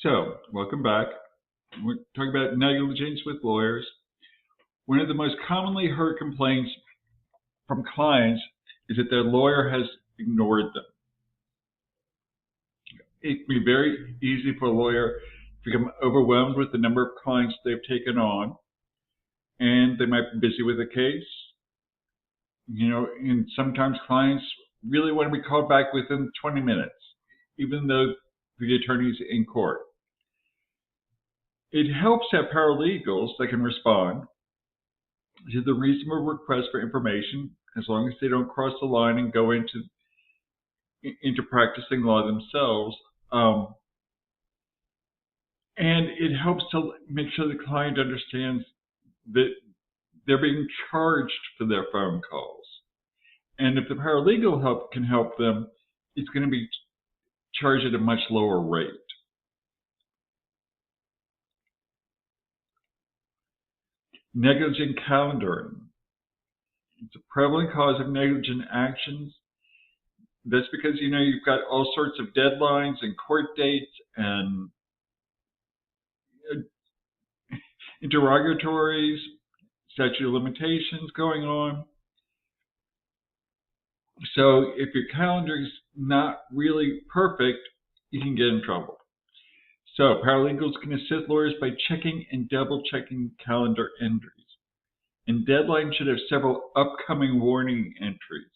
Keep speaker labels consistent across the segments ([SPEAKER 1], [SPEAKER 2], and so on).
[SPEAKER 1] So, welcome back. We're talking about negligence with lawyers. One of the most commonly heard complaints from clients is that their lawyer has ignored them. It can be very easy for a lawyer to become overwhelmed with the number of clients they've taken on, and they might be busy with a case. And sometimes clients really want to be called back within 20 minutes, even though the attorney's in court. It helps to have paralegals that can respond to the reasonable request for information, as long as they don't cross the line and go into practicing law themselves. And it helps to make sure the client understands that they're being charged for their phone calls. And if the paralegal can help them, it's going to be charged at a much lower rate. Negligent calendaring. It's a prevalent cause of negligent actions. That's because, you've got all sorts of deadlines and court dates and interrogatories, statute of limitations going on. So if your calendar is not really perfect, you can get in trouble. So paralegals can assist lawyers by checking and double-checking calendar entries. And deadlines should have several upcoming warning entries.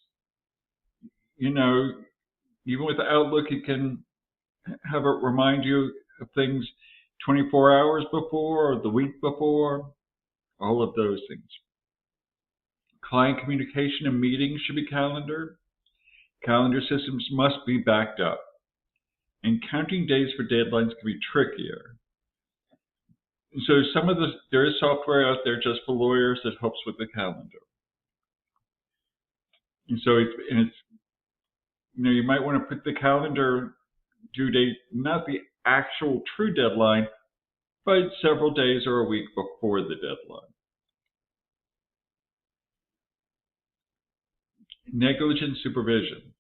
[SPEAKER 1] Even with Outlook, you can have it remind you of things 24 hours before or the week before, all of those things. Client communication and meetings should be calendared. Calendar systems must be backed up. And counting days for deadlines can be trickier. So there is software out there just for lawyers that helps with the calendar. And so you might want to put the calendar due date, not the actual true deadline, but several days or a week before the deadline. Negligent supervision.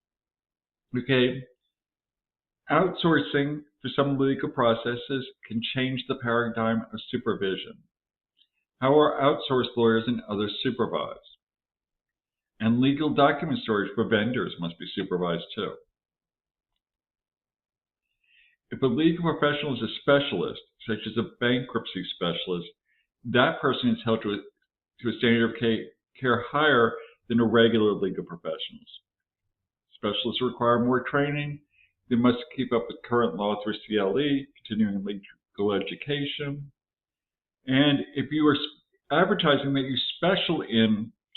[SPEAKER 1] Okay. Outsourcing for some legal processes can change the paradigm of supervision. How are outsourced lawyers and others supervised? And legal document storage for vendors must be supervised too. If a legal professional is a specialist, such as a bankruptcy specialist, that person is held to a standard of care higher than a regular legal professionals. Specialists require more training. They must keep up with current law through CLE, continuing legal education. And if you are advertising that you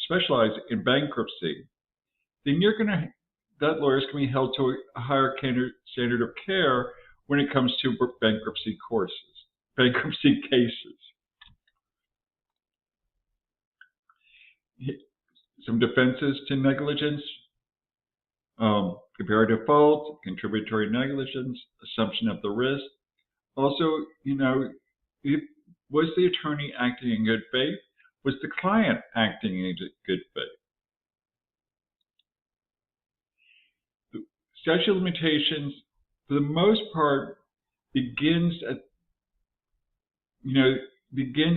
[SPEAKER 1] specialize in bankruptcy, then that lawyers can be held to a higher standard of care when it comes to bankruptcy cases. Some defenses to negligence: comparative fault, contributory negligence, assumption of the risk. Also, was the attorney acting in good faith? Was the client acting in good faith? The statute of limitations, for the most part, begins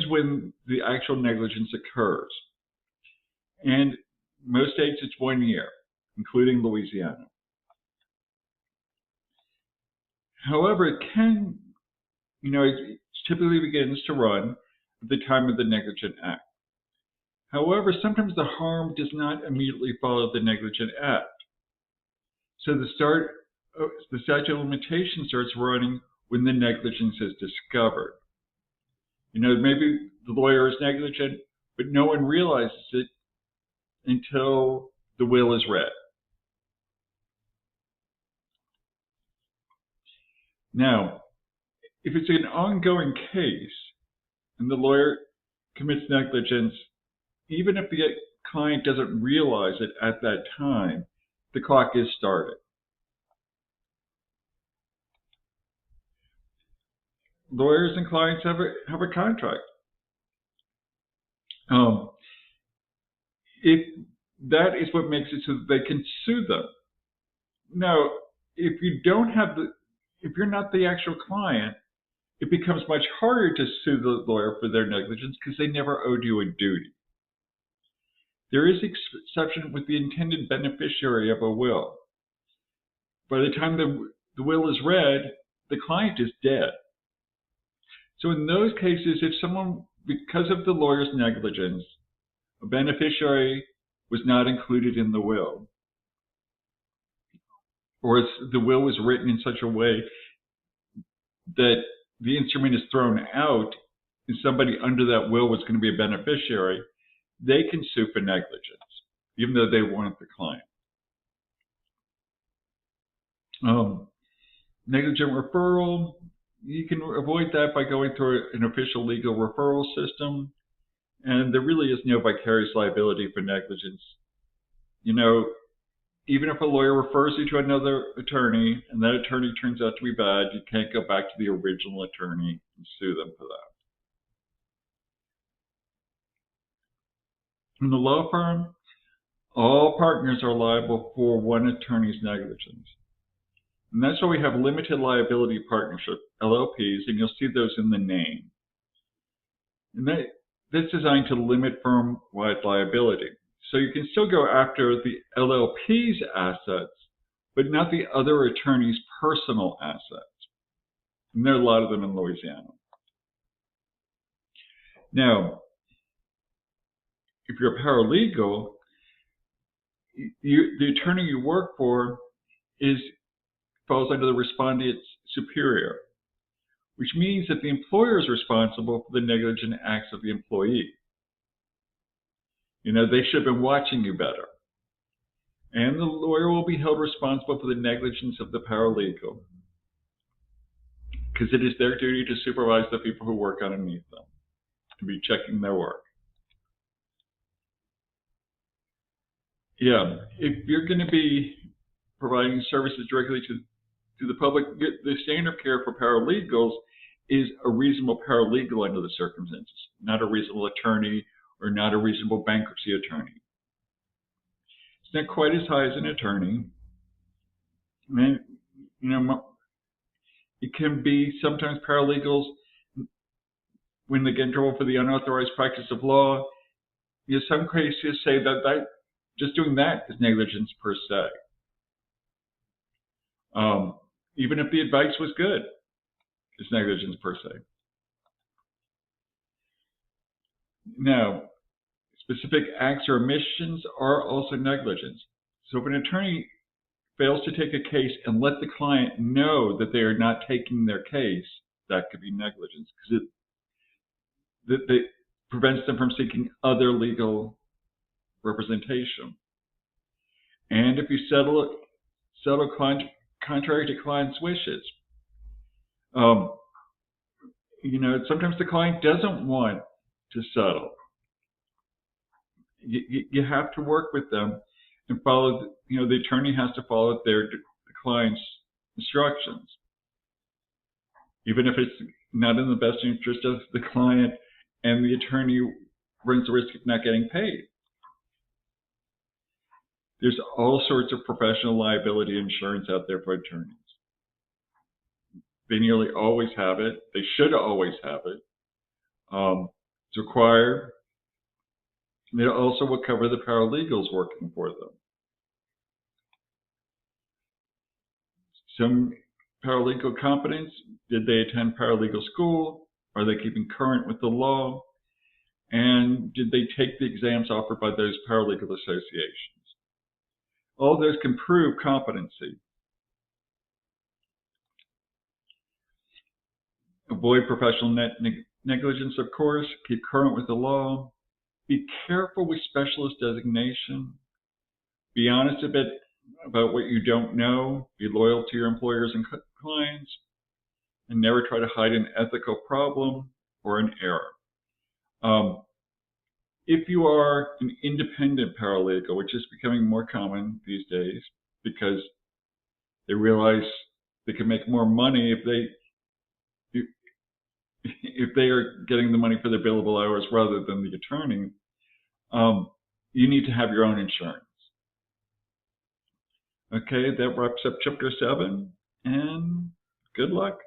[SPEAKER 1] when the actual negligence occurs. And most states it's 1 year, including Louisiana. However, it typically begins to run at the time of the negligent act. However, sometimes the harm does not immediately follow the negligent act. So the statute of limitations starts running when the negligence is discovered. Maybe the lawyer is negligent, but no one realizes it until the will is read. Now, if it's an ongoing case and the lawyer commits negligence, even if the client doesn't realize it at that time, the clock is started. Lawyers and clients have a contract. If that is what makes it so that they can sue them. Now, if you're not the actual client, it becomes much harder to sue the lawyer for their negligence because they never owed you a duty. There is exception with the intended beneficiary of a will. By the time the will is read, the client is dead. So in those cases, if someone, because of the lawyer's negligence, a beneficiary was not included in the will, or the will was written in such a way that the instrument is thrown out and somebody under that will was going to be a beneficiary, they can sue for negligence, even though they weren't the client. Negligent referral, you can avoid that by going through an official legal referral system, and there really is no vicarious liability for negligence. You know, even if a lawyer refers you to another attorney and that attorney turns out to be bad, you can't go back to the original attorney and sue them for that. In the law firm, all partners are liable for one attorney's negligence. And that's why we have limited liability partnership, LLPs, and you'll see those in the name. And that's designed to limit firm-wide liability. So you can still go after the LLP's assets, but not the other attorney's personal assets. And there are a lot of them in Louisiana. Now, if you're a paralegal, the attorney you work for falls under the respondeat superior, which means that the employer is responsible for the negligent acts of the employee. You know, they should have been watching you better. And the lawyer will be held responsible for the negligence of the paralegal, because it is their duty to supervise the people who work underneath them, to be checking their work. Yeah, if you're going to be providing services directly to the public, the standard of care for paralegals is a reasonable paralegal under the circumstances, not a reasonable attorney or not a reasonable bankruptcy attorney. It's not quite as high as an attorney. And, you know, it can be sometimes paralegals, when they get in trouble for the unauthorized practice of law, you know, some cases say that just doing that is negligence per se. Even if the advice was good, it's negligence per se. Now, specific acts or omissions are also negligence. So if an attorney fails to take a case and let the client know that they are not taking their case, that could be negligence, because it prevents them from seeking other legal representation. And if you settle contrary to client's wishes, you know, sometimes the client doesn't want to settle. You have to work with them and follow, you know, the attorney has to follow the client's instructions, even if it's not in the best interest of the client and the attorney runs the risk of not getting paid. There's all sorts of professional liability insurance out there for attorneys. They nearly always have it. They should always have it. It's required. And it also will cover the paralegals working for them. Some paralegal competence, did they attend paralegal school? Are they keeping current with the law? And did they take the exams offered by those paralegal associations? All those can prove competency. Avoid professional negligence, of course. Keep current with the law. Be careful with specialist designation. Be honest a bit about what you don't know. Be loyal to your employers and clients. And never try to hide an ethical problem or an error. If you are an independent paralegal, which is becoming more common these days because they realize they can make more money if they are getting the money for their billable hours rather than the attorney, you need to have your own insurance. Okay, that wraps up Chapter 7, and good luck.